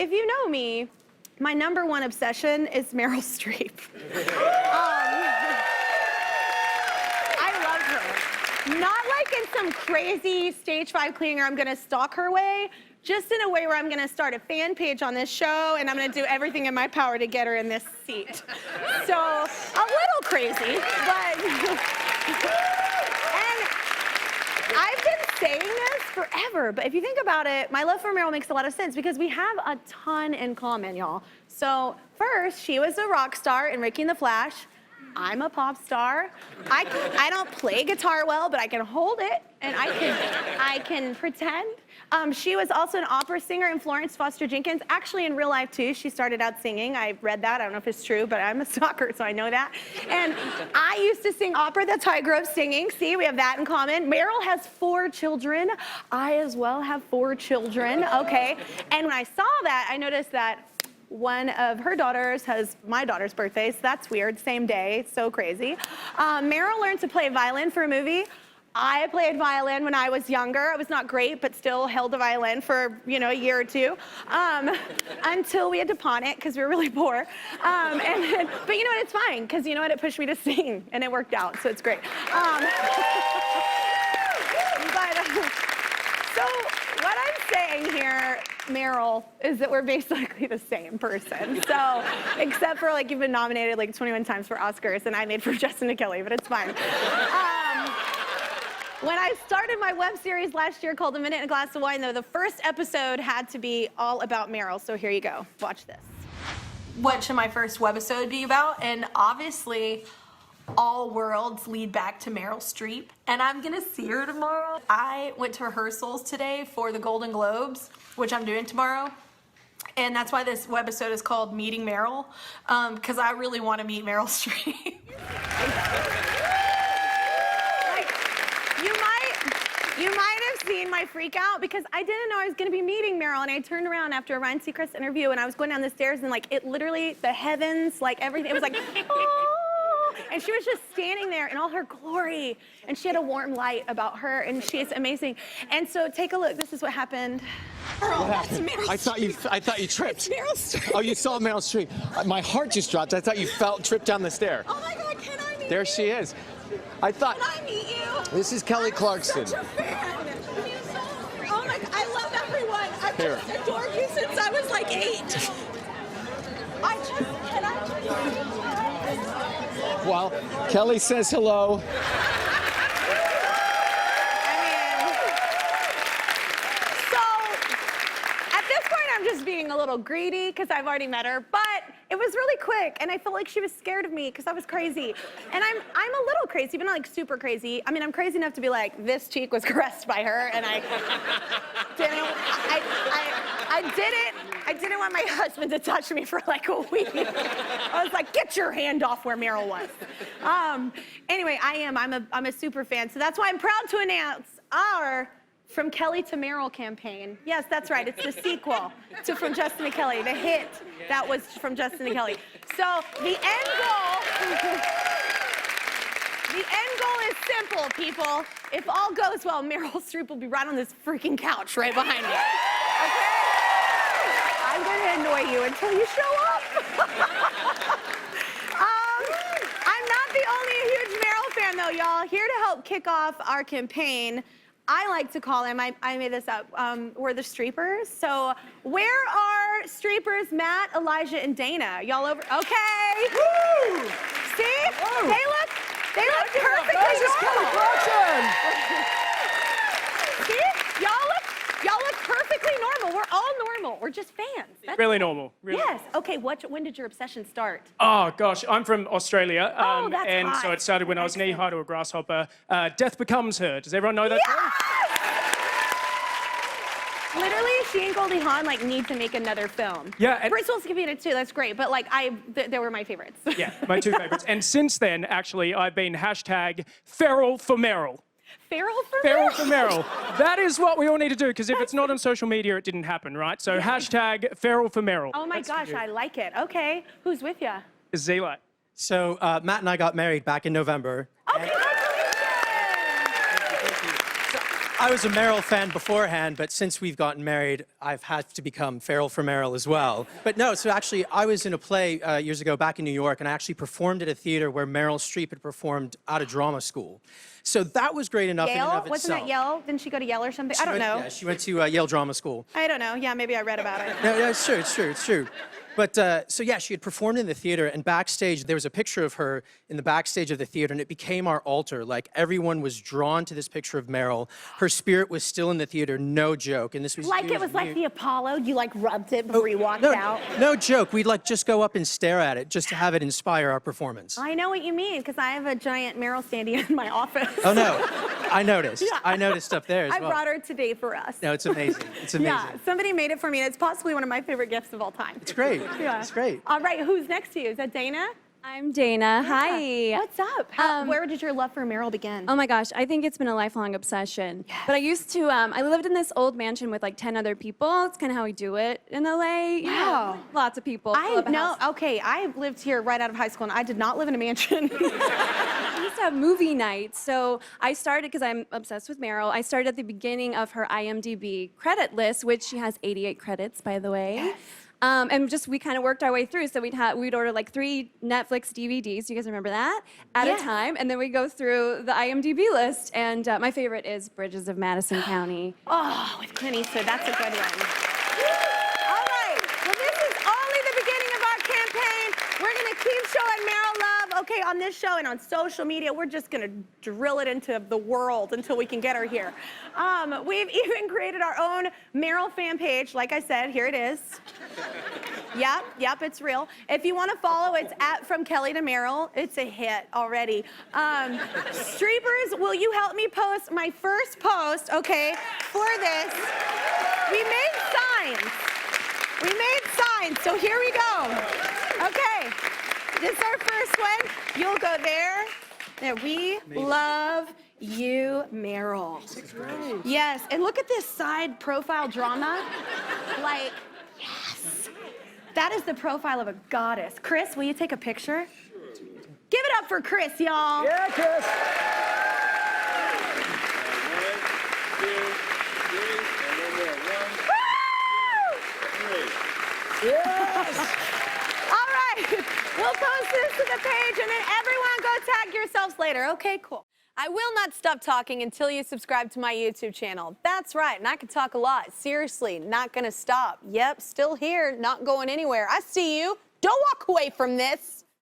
if you know me, my #1 obsession is Meryl Streep. I love her. Not like in some crazy stage 5 clinger, I'm gonna stalk her way, just in a way where I'm gonna start a fan page on this show and I'm gonna do everything in my power to get her in this seat. So, a little crazy, but... and I've been saying this forever, but if you think about it, my love for Meryl makes a lot of sense because we have a ton in common, y'all. So, first, she was a rock star in Ricky and the Flash. I'm a pop star. I don't play guitar well, but I can hold it, and I can pretend. She was also an opera singer in Florence Foster Jenkins. Actually, in real life, too, she started out singing. I read that. I don't know if it's true, but I'm a stalker, so I know that. And I used to sing opera. That's how I grew up singing. See, we have that in common. Meryl has 4 children. I, as well, have 4 children, okay? And when I saw that, I noticed that one of her daughters has my daughter's birthday, so that's weird, same day, so crazy. Meryl learned to play violin for a movie. I played violin when I was younger. I was not great, but still held the violin for, you know, a year or 2, until we had to pawn it because we were really poor. But you know what, it's fine, because you know what, it pushed me to sing, and it worked out, so it's great. So what I'm saying here, Meryl, is that we're basically the same person. So, except for like you've been nominated like 21 times for Oscars, and I made for Justin and Kelly, but it's fine. When I started my web series last year called A Minute and a Glass of Wine, though, the first episode had to be all about Meryl. So here you go. Watch this. What should my first webisode be about? And obviously, all worlds lead back to Meryl Streep, and I'm gonna see her tomorrow. I went to rehearsals today for the Golden Globes, which I'm doing tomorrow, and that's why this webisode is called Meeting Meryl, because I really want to meet Meryl Streep. You might have seen my freak out because I didn't know I was going to be meeting Meryl, and I turned around after a Ryan Seacrest interview, and I was going down the stairs, and like it literally, the heavens, like everything, it was like, oh, and she was just standing there in all her glory, and she had a warm light about her, and she's amazing. And so take a look. This is what happened. What happened? Meryl I thought you tripped. It's Meryl Streep. Oh, you saw Meryl Streep. My heart just dropped. I thought you tripped down the stair. Oh my God, can I meet you? There she is. I thought. Can I meet you? This is Kelly Clarkson. Such a fan. Oh my God, I love everyone. I've Here. just adored you since I was like 8. Well, Kelly says hello. I'm just being a little greedy because I've already met her, but it was really quick, and I felt like she was scared of me because I was crazy. And I'm a little crazy, but not like super crazy. I mean, I'm crazy enough to be like, this cheek was caressed by her, and I didn't want my husband to touch me for like a week. I was like, get your hand off where Meryl was. Anyway, I'm a super fan, so that's why I'm proud to announce our From Kelly to Meryl campaign. Yes, that's right. It's the sequel to From Justin to Kelly, the hit that was From Justin to Kelly. So the end goal is simple, people. If all goes well, Meryl Streep will be right on this freaking couch right behind me. Okay? I'm gonna annoy you until you show up. I'm not the only huge Meryl fan, though, y'all. Here to help kick off our campaign, I like to call them, I made this up, we're the Streepers. So where are Streepers Matt, Elijah, and Dana? Y'all over? Okay. Woo! See? Whoa. They look perfectly normal. This is Kelly Clarkson. See? Y'all look perfectly normal. We're all normal. We're just fans. That's really normal. Really. Yes. Okay, when did your obsession start? Oh, gosh. I'm from Australia. Oh, that's and hot. so it started when I was knee-high to a grasshopper. Death Becomes Her. Does everyone know that song? Literally, she and Goldie Hawn like need to make another film. Yeah. And Bruce Willis could be in it too. That's great. But like, they were my favorites. yeah, my 2 favorites. And since then, actually, I've been #Feral for Meryl. Feral for Feral Meryl? for Meryl. That is what we all need to do, because if it's not on social media, it didn't happen, right? So #Feral for Meryl. Oh my gosh, I like it. Okay, who's with you? Zila. So Matt and I got married back in November. Oh, congratulations! I was a Meryl fan beforehand, but since we've gotten married, I've had to become feral for Meryl as well. But no, so actually, I was in a play years ago back in New York, and I actually performed at a theater where Meryl Streep had performed out of drama school. So that was great enough in and Yale? of Wasn't itself. that Yale? Didn't she go to Yale or something? I don't know. Yeah, she went to Yale Drama School. I don't know. Yeah, maybe I read about it. No, it's true, it's true, it's true. But so yeah, she had performed in the theater, and backstage there was a picture of her in the backstage of the theater, and it became our altar. Like everyone was drawn to this picture of Meryl. Her spirit was still in the theater, no joke. And this was Like it was like the Apollo. You like rubbed it before you walked no, out. no joke. We'd like just go up and stare at it just to have it inspire our performance. I know what you mean because I have a giant Meryl standee in my office. Oh no, I noticed. Yeah. I noticed up there as I well. brought her today for us. No, it's amazing. It's amazing. Yeah, somebody made it for me, and it's possibly one of my favorite gifts of all time. It's great. Yeah. It's great. All right, who's next to you? Is that Dana? I'm Dana. Hi. What's up? Where did your love for Meryl begin? Oh my gosh, I think it's been a lifelong obsession. But I used to, I lived in this old mansion with like 10 other people. It's kind of how we do it in LA. You know, Wow. lots of people. I fill up a know. house. Okay, I lived here right out of high school, and I did not live in a mansion. We used to have movie nights. So I started, because I'm obsessed with Meryl, I started at the beginning of her IMDb credit list, which she has 88 credits, by the way. Yes. And just we kind of worked our way through. So we'd order like 3 Netflix DVDs. You guys remember that? At Yes. a time, and then we go through the IMDb list. And my favorite is Bridges of Madison County. Oh, with Clint Eastwood, that's a good one. All right, well, this is only the beginning of our campaign. We're gonna keep showing Meryl love, okay, on this show and on social media. We're just gonna drill it into the world until we can get her here. We've even created our own Meryl fan page. Like I said, here it is. Yep, it's real. If you want to follow, it's at From Kelly to Meryl. It's a hit already. Streepers, will you help me post my first post, okay, for this? We made signs. So here we go. Okay, this is our first one. You'll go there. There, we love you, Meryl. Yes, and look at this side profile drama. Like, yes. That is the profile of a goddess. Chris, will you take a picture? Give it up for Chris, y'all. Yeah, Chris. 1, 2, 3, and then there. 1, 2, 3. Yes. All right. We'll post this to the page, and then everyone go tag yourselves later. Okay, cool. I will not stop talking until you subscribe to my YouTube channel. That's right, and I can talk a lot. Seriously, not gonna stop. Yep, still here, not going anywhere. I see you. Don't walk away from this.